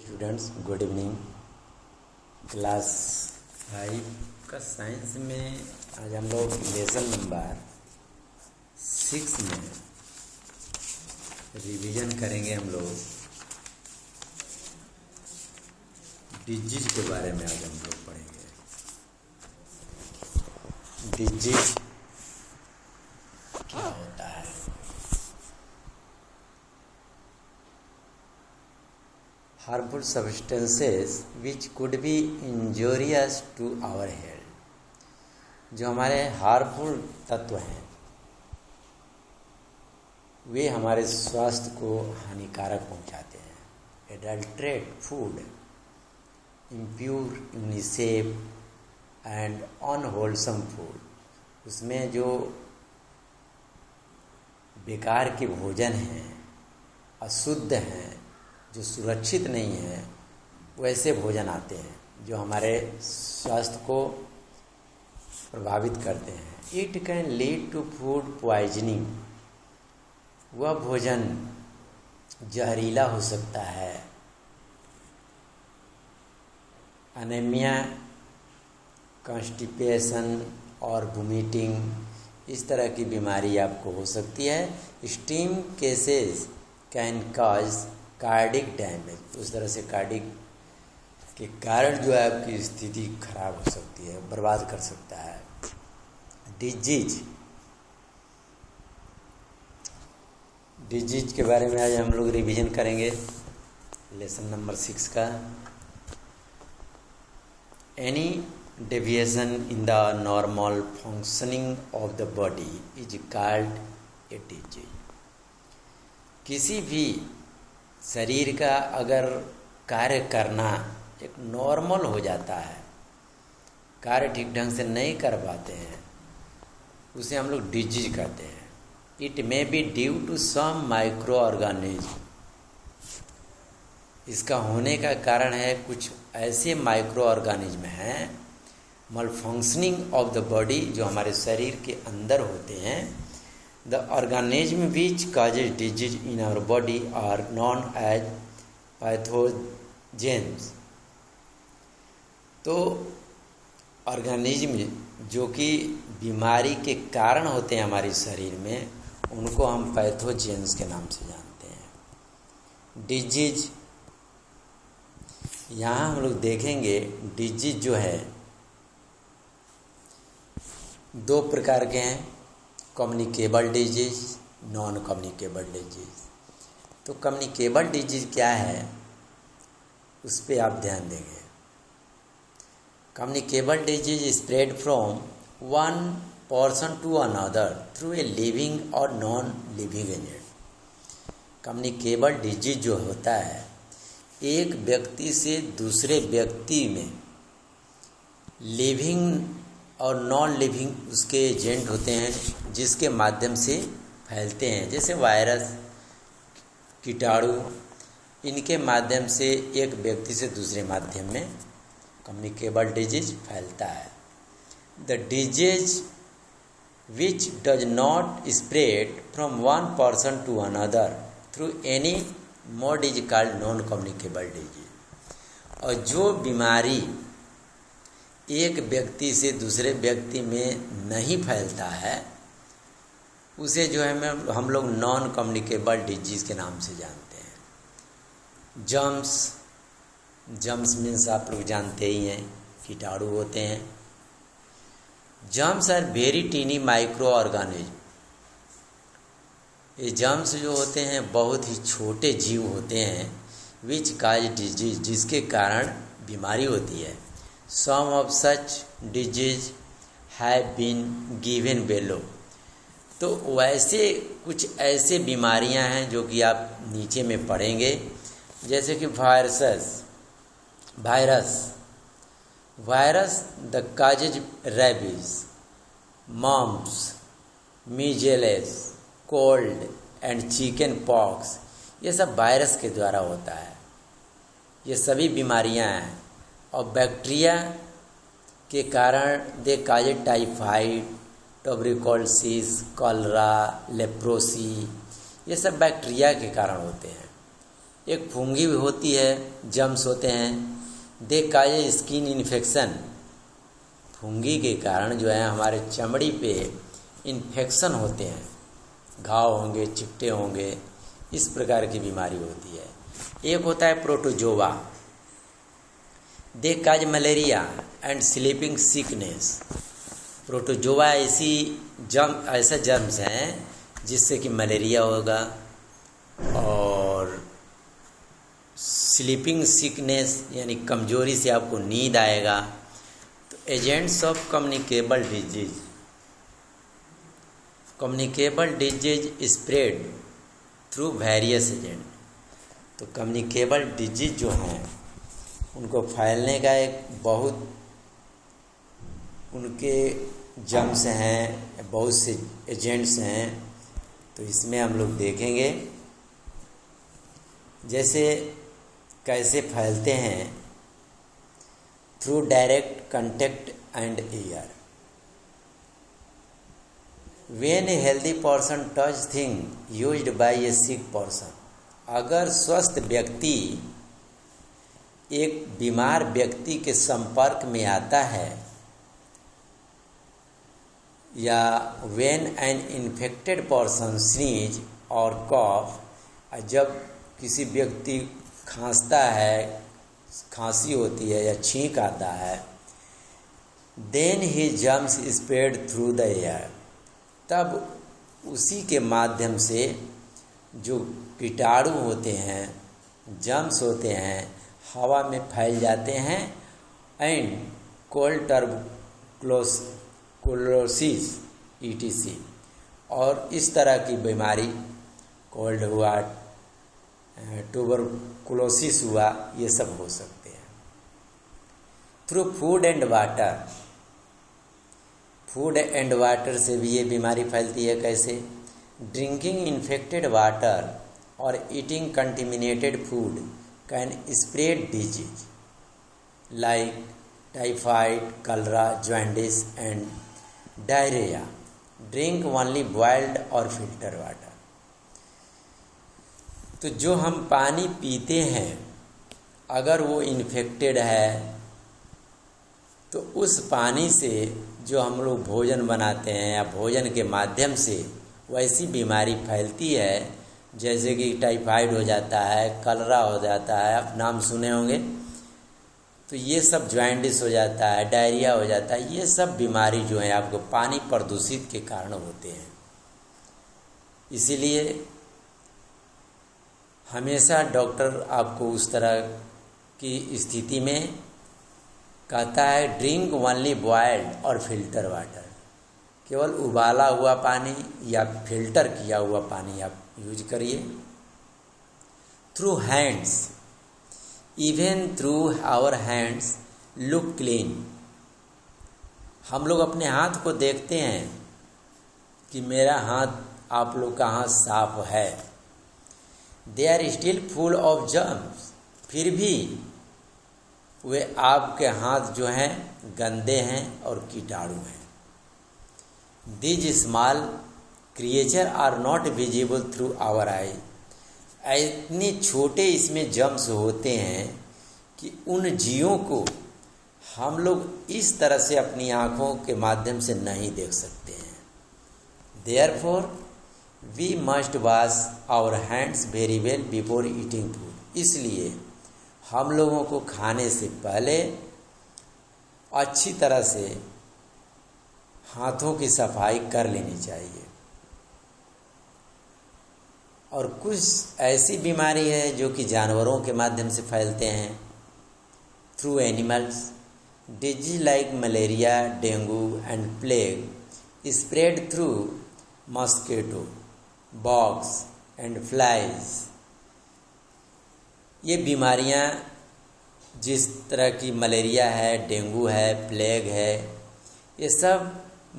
Students, good evening. Class 5 का science में आज हम लोग लेसन नंबर 6 में रिवीजन करेंगे। हम लोग डिजीज के बारे में आज हम लोग पढ़ेंगे। डिजीज क्या होता है? Harmful substances which could be injurious to our health. जो हमारे हार्मफुल तत्व हैं वे हमारे स्वास्थ्य को हानिकारक पहुंचाते हैं। Adulterate food, impure, UNICEF and unwholesome food, उसमें जो बेकार के भोजन हैं, अशुद्ध हैं, जो सुरक्षित नहीं है, वैसे भोजन आते हैं जो हमारे स्वास्थ्य को प्रभावित करते हैं। It can lead to food poisoning, वह भोजन जहरीला हो सकता है। एनीमिया, कॉन्स्टिपेशन और वोमिटिंग, इस तरह की बीमारी आपको हो सकती है। Extreme cases can cause cardiac damage, उस तरह से कार्डिक के कारण जो है आपकी स्थिति खराब हो सकती है, बर्बाद कर सकता है। डिजीज के बारे में आज हम लोग रिवीजन करेंगे लेसन नंबर 6 का। Any deviation in the normal functioning of the body is called a disease. किसी भी शरीर का अगर कार्य करना एक नॉर्मल हो जाता है, कार्य ठीक ढंग से नहीं कर पाते हैं, उसे हम लोग डिजीज कहते हैं। It may be due to some micro organism, इसका होने का कारण है कुछ ऐसे माइक्रो ऑर्गेनिज्म हैं, मल फंक्शनिंग ऑफ द बॉडी, जो हमारे शरीर के अंदर होते हैं। The organism which causes disease in our body are known as pathogens। तो ऑर्गेनिज्म जो कि बीमारी के कारण होते हैं हमारे शरीर में, उनको हम पैथोजेंस के नाम से जानते हैं। डिजीज, यहाँ हम लोग देखेंगे डिजीज जो है दो प्रकार के हैं, communicable disease, non communicable disease. तो कम्युनिकेबल डिजीज क्या है, उस पर आप ध्यान देंगे। Communicable disease spread from one person to another through a living or non living agent. Communicable disease जो होता है, एक व्यक्ति से दूसरे व्यक्ति में लिविंग और नॉन लिविंग उसके एजेंट होते हैं, जिसके माध्यम से फैलते हैं। जैसे वायरस, कीटाणु, इनके माध्यम से एक व्यक्ति से दूसरे माध्यम में कम्युनिकेबल डिजीज फैलता है। The disease which does not spread from one person to another through any mode is called non communicable disease. और जो बीमारी एक व्यक्ति से दूसरे व्यक्ति में नहीं फैलता है, उसे जो है हम लोग नॉन कम्युनिकेबल डिजीज के नाम से जानते हैं। जर्म्स मीन्स आप लोग जानते ही हैं, कीटाणु होते हैं। Germs are very tiny micro organism. ये जर्म्स जो होते हैं बहुत ही छोटे जीव होते हैं, विच काज डिजीज, जिसके कारण बीमारी होती है। Some of such disease have been given below। तो वैसे कुछ ऐसे बीमारियां हैं जो कि आप नीचे में पढ़ेंगे, जैसे कि virus the causes rabies, mumps, measles, cold and chickenpox, ये सब वायरस के द्वारा होता है। ये सभी बीमारियां हैं। और बैक्टीरिया के कारण दे काज टाइफाइड, ट्यूबरकुलोसिस, कॉलरा, लेप्रोसी, ये सब बैक्टीरिया के कारण होते हैं। एक फुंगी भी होती है, जर्म्स होते हैं। दे काज स्किन इन्फेक्शन, फुंगी के कारण जो है हमारे चमड़ी पे इन्फेक्शन होते हैं, घाव होंगे, चिकटे होंगे, इस प्रकार की बीमारी होती है। एक होता है protozoa, they cause malaria and sleeping sickness. Protozoa ऐसा जर्म्स हैं जिससे कि मलेरिया होगा और स्लीपिंग सिकनेस यानी कमजोरी से आपको नींद आएगा। तो agents of communicable disease spread through various agent. तो कम्युनिकेबल डिजीज जो हैं उनको फैलने का एक बहुत उनके जर्म्स हैं, बहुत से एजेंट्स हैं। तो इसमें हम लोग देखेंगे जैसे कैसे फैलते हैं। Through direct contact and air, when a healthy person touch thing used by a sick person. अगर स्वस्थ व्यक्ति एक बीमार व्यक्ति के संपर्क में आता है, या when an infected person sneeze और कॉफ, जब किसी व्यक्ति खांसता है, खांसी होती है या छींक आता है, then he germs spread through the air, तब उसी के माध्यम से जो कीटाणु होते हैं, जर्म्स होते हैं, हवा में फैल जाते हैं। एंड कोल्ड टर्बुलोसिस ETC, और इस तरह की बीमारी, कोल्ड हुआ, ट्यूबरकुलोसिस हुआ, ये सब हो सकते हैं। Through food and water, food and water से भी ये बीमारी फैलती है। कैसे? Drinking infected water or eating contaminated food can spread disease like typhoid, cholera, jaundice and diarrhoea. Drink only boiled or filter water. तो जो हम पानी पीते हैं अगर वो इन्फेक्टेड है तो उस पानी से जो हम लोग भोजन बनाते हैं या भोजन के माध्यम से वैसी बीमारी फैलती है, जैसे कि टाइफाइड हो जाता है, कलरा हो जाता है, आप नाम सुने होंगे। तो ये सब जॉन्डिस हो जाता है, डायरिया हो जाता है। ये सब बीमारी जो है आपको पानी प्रदूषित के कारण होते हैं। इसीलिए हमेशा डॉक्टर आपको उस तरह की स्थिति में कहता है drink only boiled or filter water, केवल उबाला हुआ पानी या फिल्टर किया हुआ पानी आप यूज करिए। Through hands, even through our hands look clean. हम लोग अपने हाथ को देखते हैं कि मेरा हाथ, आप लोग का हाथ साफ है। They are still full of germs, फिर भी वे आपके हाथ जो हैं गंदे हैं और कीटाणु हैं। These small creature are not visible through our eye. इतने छोटे इसमें जर्म्स होते हैं कि उन जीवों को हम लोग इस तरह से अपनी आँखों के माध्यम से नहीं देख सकते हैं। Therefore we must wash our hands very well before eating food. इसलिए हम लोगों को खाने से पहले अच्छी तरह से हाथों की सफाई कर लेनी चाहिए। और कुछ ऐसी बीमारी है जो कि जानवरों के माध्यम से फैलते हैं, through animals. Disease like malaria, dengue and plague spread through mosquito, बॉग्स and flies. ये बीमारियां जिस तरह की मलेरिया है, डेंगू है, प्लेग है, ये सब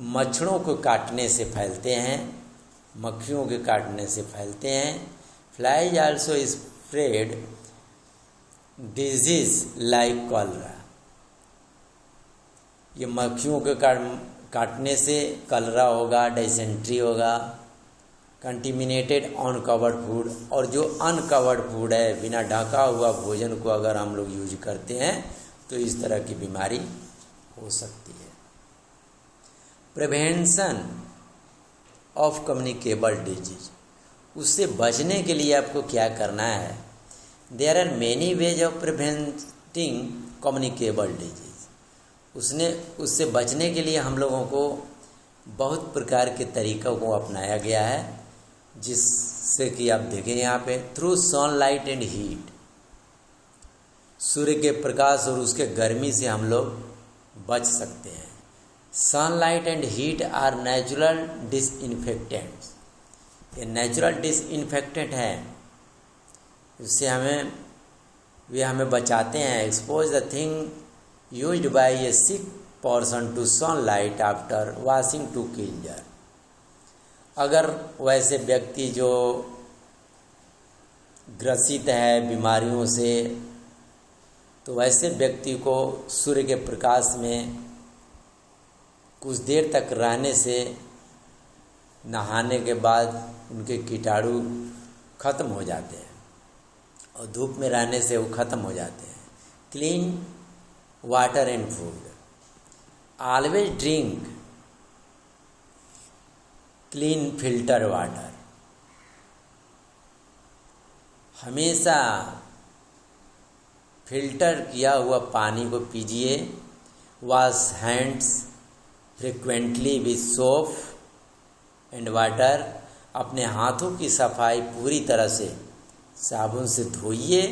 मच्छरों को काटने से फैलते हैं, मक्खियों के काटने से फैलते हैं। Flies also spread disease like cholera. ये मक्खियों के काटने से कलरा होगा, डिसेंट्री होगा, कंटिमिनेटेड अनकवर्ड फूड, और जो अनकवर्ड फूड है, बिना ढका हुआ भोजन को अगर हम लोग यूज करते हैं तो इस तरह की बीमारी हो सकती है। प्रिवेंशन ऑफ कम्युनिकेबल डिजीज, उससे बचने के लिए आपको क्या करना है? There are many ways of preventing communicable disease. उससे बचने के लिए हम लोगों को बहुत प्रकार के तरीक़ों को अपनाया गया है, जिससे कि आप देखें यहाँ पे, थ्रू सनलाइट एंड हीट, सूर्य के प्रकाश और उसके गर्मी से हम लोग बच सकते हैं। Sunlight and heat are natural disinfectants, ये नेचुरल डिसइंफेक्टेंट हैं, इससे वे हमें बचाते हैं। Expose the thing used by a sick person to sunlight after washing to kill germ. अगर वैसे व्यक्ति जो ग्रसित है बीमारियों से, तो वैसे व्यक्ति को सूर्य के प्रकाश में कुछ देर तक रहने से, नहाने के बाद उनके कीटाणु खत्म हो जाते हैं और धूप में रहने से वो खत्म हो जाते हैं। Clean water and food, always drink clean filter water, हमेशा फिल्टर किया हुआ पानी को पीजिए। Wash hands frequently with soap and water, अपने हाथों की सफाई पूरी तरह से साबुन से धोइए।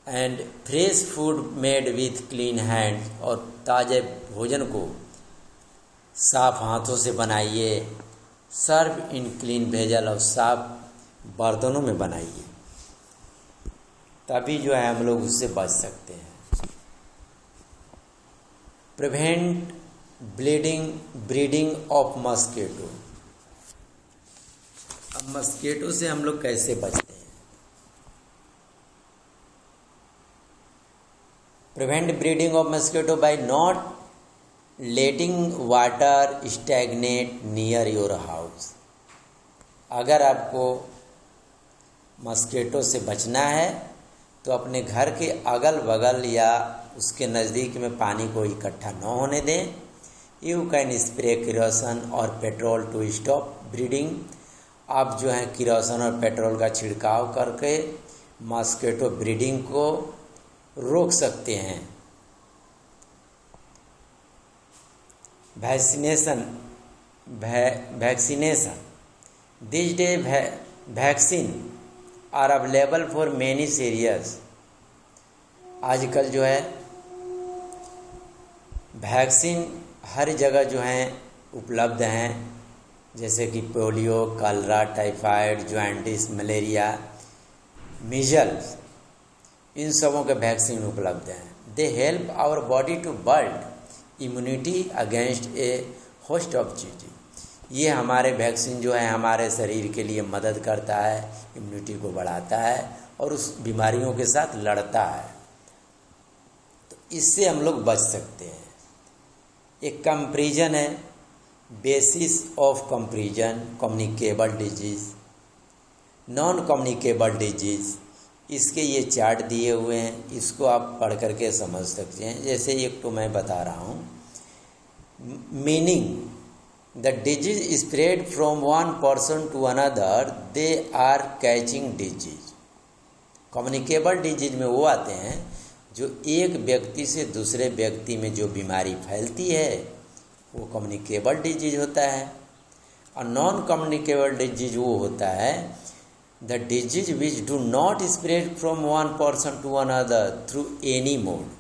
And fresh food made with clean hands, और ताज़े भोजन को साफ हाथों से बनाइए। सर्व इन क्लीन वेसल, और साफ बर्तनों में बनाइए, तभी जो है हम लोग उससे बच सकते हैं। प्रिवेंट ब्रीडिंग ऑफ मस्कीटो, अब मस्कीटो से हम लोग कैसे बचते हैं? Prevent breeding of mosquito by not letting water stagnate near your house. अगर आपको मस्कीटो से बचना है तो अपने घर के अगल बगल या उसके नज़दीक में पानी को इकट्ठा न होने दें। यू कैन स्प्रे किरोसिन और पेट्रोल टू स्टॉप ब्रीडिंग। आप जो है किरोसिन और पेट्रोल का छिड़काव करके मस्कीटो ब्रीडिंग को रोक सकते हैं। Vaccination this day vaccine are available for many serious. आजकल जो है वैक्सीन हर जगह जो हैं उपलब्ध हैं, जैसे कि polio, cholera, typhoid, jaundice, malaria, measles, इन सबों के वैक्सीन उपलब्ध हैं। They help our body to build immunity against a host of disease. ये हमारे वैक्सीन जो है हमारे शरीर के लिए मदद करता है, इम्यूनिटी को बढ़ाता है और उस बीमारियों के साथ लड़ता है। तो इससे हम लोग बच सकते हैं। एक कंपैरिजन है, basis of comparison, communicable disease, non communicable disease, इसके ये चार्ट दिए हुए हैं, इसको आप पढ़ करके समझ सकते हैं। जैसे एक तो मैं बता रहा हूँ, meaning the disease spread from one person to another, they are catching disease. Communicable disease में वो आते हैं जो एक व्यक्ति से दूसरे व्यक्ति में जो बीमारी फैलती है वो कम्युनिकेबल डिजीज होता है। और नॉन कम्युनिकेबल डिजीज वो होता है the disease which do not spread from one person to another through any mode.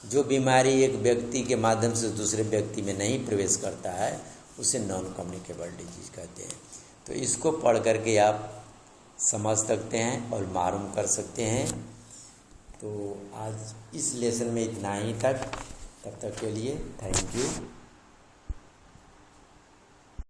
जो बीमारी एक व्यक्ति के माध्यम से दूसरे व्यक्ति में नहीं प्रवेश करता है उसे नॉन कम्युनिकेबल डिजीज कहते हैं। तो इसको पढ़ करके आप समझ सकते हैं और मालूम कर सकते हैं। तो आज इस लेसन में इतना ही तक, तब तक के लिए थैंक यू।